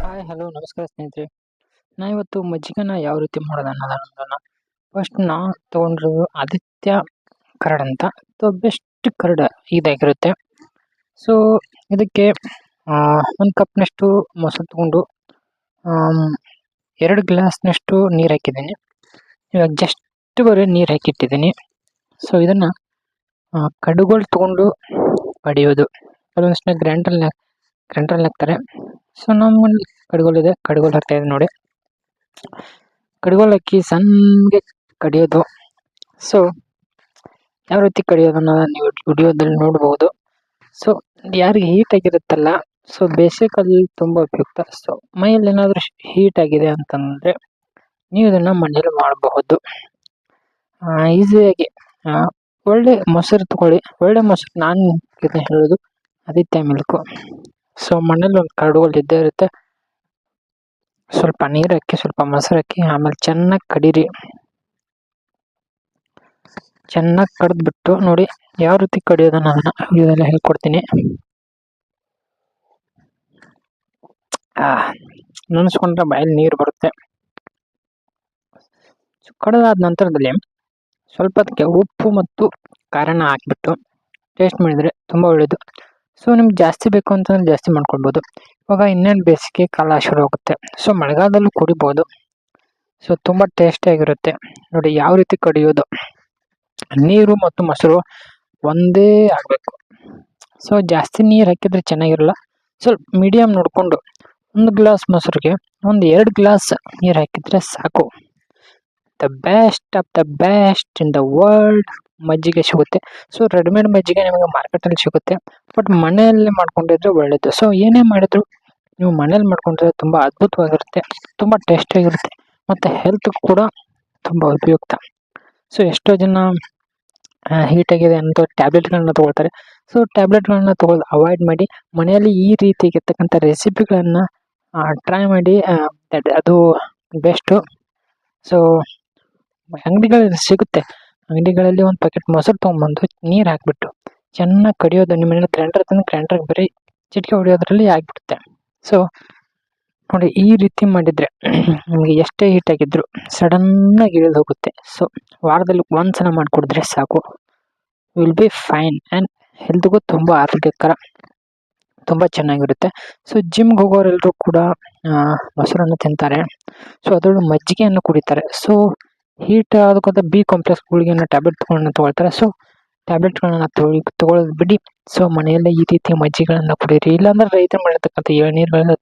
Hi hello ನಮಸ್ಕಾರ ಸ್ನೇಹಿತರೆ. ನಾ ಇವತ್ತು ಮಜ್ಜಿಗೆನ ಯಾವ ರೀತಿ ಮಾಡೋದು ಅನ್ನೋದನ್ನ ಫಸ್ಟ್ ನಾ ತೊಗೊಂಡಿರೋದು ಆದಿತ್ಯ ಕರಡ್ ಅಂತ. ಬೆಸ್ಟ್ ಕರಡ್ ಇದಾಗಿರುತ್ತೆ. ಸೊ ಇದಕ್ಕೆ 1 ಕಪ್ನಷ್ಟು ಮೊಸರು ತಗೊಂಡು 2 ಗ್ಲಾಸ್ನಷ್ಟು ನೀರು ಹಾಕಿದ್ದೀನಿ. ಇವಾಗ ಜಸ್ಟ್ ಬರೀ ನೀರು ಹಾಕಿಟ್ಟಿದ್ದೀನಿ. ಸೊ ಇದನ್ನ ಕಡುಗೋಲು ತಗೊಂಡು ಬಡಿಯೋದು. ಕೆಲವೊಂದಿಷ್ಟು ಗ್ರೈಂಡ್ರಲ್ಲಿ ಹಾಕ್ತಾರೆ. ಸೊ ನಮ್ಮಲ್ಲಿ ಕಡುಗೋಲು ಇದೆ, ಕಡುಗೋಲು ಹಾಕ್ತಾ ಇದೆ ನೋಡಿ. ಕಡುಗೋಲು ಹಾಕಿ ಸಣ್ಣಗೆ ಕಡಿಯೋದು. ಸೊ ಯಾವ ರೀತಿ ಕಡಿಯೋದನ್ನ ನೀವು ವಿಡಿಯೋದಲ್ಲಿ ನೋಡ್ಬೋದು. ಸೊ ಯಾರಿಗೆ ಹೀಟ್ ಆಗಿರುತ್ತಲ್ಲ, ಸೊ ಬೇಸಿಕಲ್ಲಿ ತುಂಬ ಉಪಯುಕ್ತ. ಸೊ ಮೈಯಲ್ಲಿ ಏನಾದರೂ ಹೀಟ್ ಆಗಿದೆ ಅಂತಂದರೆ ನೀವು ಇದನ್ನು ಮನೇಲಿ ಮಾಡಬಹುದು ಈಸಿಯಾಗಿ. ಒಳ್ಳೆ ಮೊಸರು ತಗೊಳ್ಳಿ, ಒಳ್ಳೆ ಮೊಸರು. ನಾನು ಹೇಳೋದು ಆದಿತ್ಯ ಮಿಲ್ಕು. ಸೊ ಮನೇಲಿ ಒಂದು ಕಡುಗೋಲು ಇದ್ದೇ ಇರುತ್ತೆ. ಸ್ವಲ್ಪ ನೀರು ಹಾಕಿ, ಸ್ವಲ್ಪ ಮೊಸರು ಹಾಕಿ, ಆಮೇಲೆ ಚೆನ್ನಾಗಿ ಕಡೀರಿ. ಚೆನ್ನಾಗಿ ಕಡಿದ್ಬಿಟ್ಟು ನೋಡಿ ಯಾವ ರೀತಿ ಕಡಿಯೋದನ್ನ ಇದೆಲ್ಲ ಹೇಳ್ಕೊಡ್ತೀನಿ. ನೆನೆಸ್ಕೊಂಡ್ರೆ ಬಾಯಲ್ಲಿ ನೀರು ಬರುತ್ತೆ. ಕಡಿದಾದ ನಂತರದಲ್ಲಿ ಸ್ವಲ್ಪ ಅದಕ್ಕೆ ಉಪ್ಪು ಮತ್ತು ಖಾರನ ಹಾಕಿಬಿಟ್ಟು ಟೇಸ್ಟ್ ಮಾಡಿದರೆ ತುಂಬ ಒಳ್ಳೆಯದು. ಸೊ ನಿಮ್ಗೆ ಜಾಸ್ತಿ ಬೇಕು ಅಂತಂದ್ರೆ ಜಾಸ್ತಿ ಮಾಡ್ಕೊಳ್ಬೋದು. ಇವಾಗ ಇನ್ನೇನು ಬೇಸಿಗೆ ಕಾಲ ಶುರು ಆಗುತ್ತೆ. ಸೊ ಮಳೆಗಾಲದಲ್ಲೂ ಕುಡಿಬೋದು. ಸೊ ತುಂಬ ಟೇಸ್ಟಿಯಾಗಿರುತ್ತೆ. ನೋಡಿ ಯಾವ ರೀತಿ ಕಡಿಯೋದು. ನೀರು ಮತ್ತು ಮೊಸರು ಒಂದೇ ಆಗಬೇಕು. ಸೊ ಜಾಸ್ತಿ ನೀರು ಹಾಕಿದರೆ ಚೆನ್ನಾಗಿರಲ್ಲ. ಸ್ವಲ್ಪ ಮೀಡಿಯಮ್ ನೋಡಿಕೊಂಡು 1 ಗ್ಲಾಸ್ ಮೊಸರಿಗೆ 2 ಗ್ಲಾಸ್ ನೀರು ಹಾಕಿದರೆ ಸಾಕು. The best of the best in the world ಮಜ್ಜಿಗೆ ಸಿಗುತ್ತೆ. ಸೊ ರೆಡಿಮೇಡ್ ಮಜ್ಜಿಗೆ ನಿಮಗೆ ಮಾರ್ಕೆಟಲ್ಲಿ ಸಿಗುತ್ತೆ. ಬಟ್ ಮನೆಯಲ್ಲಿ ಮಾಡ್ಕೊಂಡಿದ್ರೆ ಒಳ್ಳೆಯದು. ಸೊ ಏನೇ ಮಾಡಿದ್ರು ನೀವು ಮನೇಲಿ ಮಾಡ್ಕೊಂಡ್ರೆ ತುಂಬ ಅದ್ಭುತವಾಗಿರುತ್ತೆ, ತುಂಬ ಟೇಸ್ಟಿಯಾಗಿರುತ್ತೆ ಮತ್ತು ಹೆಲ್ತ್ ಕೂಡ ತುಂಬ ಉಪಯುಕ್ತ. ಸೊ ಎಷ್ಟೋ ಜನ ಹೀಟಾಗಿದೆ ಅಂತ ಟ್ಯಾಬ್ಲೆಟ್ಗಳನ್ನ ತೊಗೊಳ್ತಾರೆ. ಸೊ ಟ್ಯಾಬ್ಲೆಟ್ಗಳನ್ನ ತೊಗೊಳ್ಳೋದು ಅವಾಯ್ಡ್ ಮಾಡಿ ಮನೆಯಲ್ಲಿ ಈ ರೀತಿಯಾಗಿರ್ತಕ್ಕಂಥ ರೆಸಿಪಿಗಳನ್ನು ಟ್ರೈ ಮಾಡಿ. ಅದು ಬೆಸ್ಟು. ಸೊ ಅಂಗಡಿಗಳಲ್ಲಿ ಸಿಗುತ್ತೆ. ಅಂಗಡಿಗಳಲ್ಲಿ ಒಂದು ಪ್ಯಾಕೆಟ್ ಮೊಸರು ತೊಗೊಂಬಂದು ನೀರು ಹಾಕಿಬಿಟ್ಟು ಚೆನ್ನಾಗಿ ಕಡಿಯೋದು. ನಿಮ್ಮ ಮನೇಲಿ ಗ್ರೈಂಡರ್ ತಂದು ಗ್ರೈಂಡ್ರಿಗೆ ಬರೀ ಚಿಟಿಕೆ ಹೊಡೆಯೋದ್ರಲ್ಲಿ ಆಗಿಬಿಡುತ್ತೆ. ಸೊ ನೋಡಿ ಈ ರೀತಿ ಮಾಡಿದರೆ ನಿಮಗೆ ಎಷ್ಟೇ ಹೀಟಾಗಿದ್ದರೂ ಸಡನ್ನಾಗಿ ಇಳಿದು ಹೋಗುತ್ತೆ. ಸೊ ವಾರದಲ್ಲಿ ಒಂದ್ಸಲ ಮಾಡಿಕೊಡಿದ್ರೆ ಸಾಕು. ವಿಲ್ ಬಿ ಫೈನ್ ಆ್ಯಂಡ್ ಹೆಲ್ತ್ಗೂ ತುಂಬ ಆರೋಗ್ಯಕರ, ತುಂಬ ಚೆನ್ನಾಗಿರುತ್ತೆ. ಸೊ ಜಿಮ್ಗೆ ಹೋಗೋರೆಲ್ಲರೂ ಕೂಡ ಮೊಸರನ್ನು ತಿಂತಾರೆ. ಸೊ ಅದರಲ್ಲೂ ಮಜ್ಜಿಗೆಯನ್ನು ಕುಡಿತಾರೆ. ಸೊ ಹೀಟ್ ಆದಕ್ಕಂತ ಬಿ ಕಾಂಪ್ಲೆಕ್ಸ್ ಗುಳಿಗೆಯನ್ನು ಟ್ಯಾಬ್ಲೆಟ್ಗಳನ್ನ ತೊಗೊಳ್ತಾರೆ. ಸೊ ಟ್ಯಾಬ್ಲೆಟ್ಗಳನ್ನ ತೊಗೊಳ್ಳೋದು ಬಿಡಿ. ಸೊ ಮನೆಯಲ್ಲೇ ಈ ರೀತಿ ಮಜ್ಜಿಗೆಗಳನ್ನು ಕುಡೀರಿ. ಇಲ್ಲಾಂದ್ರೆ ರೈತರು ಮಾಡಿರ್ತಕ್ಕಂಥ ಎಳ್ನೀರುಗಳನ್ನ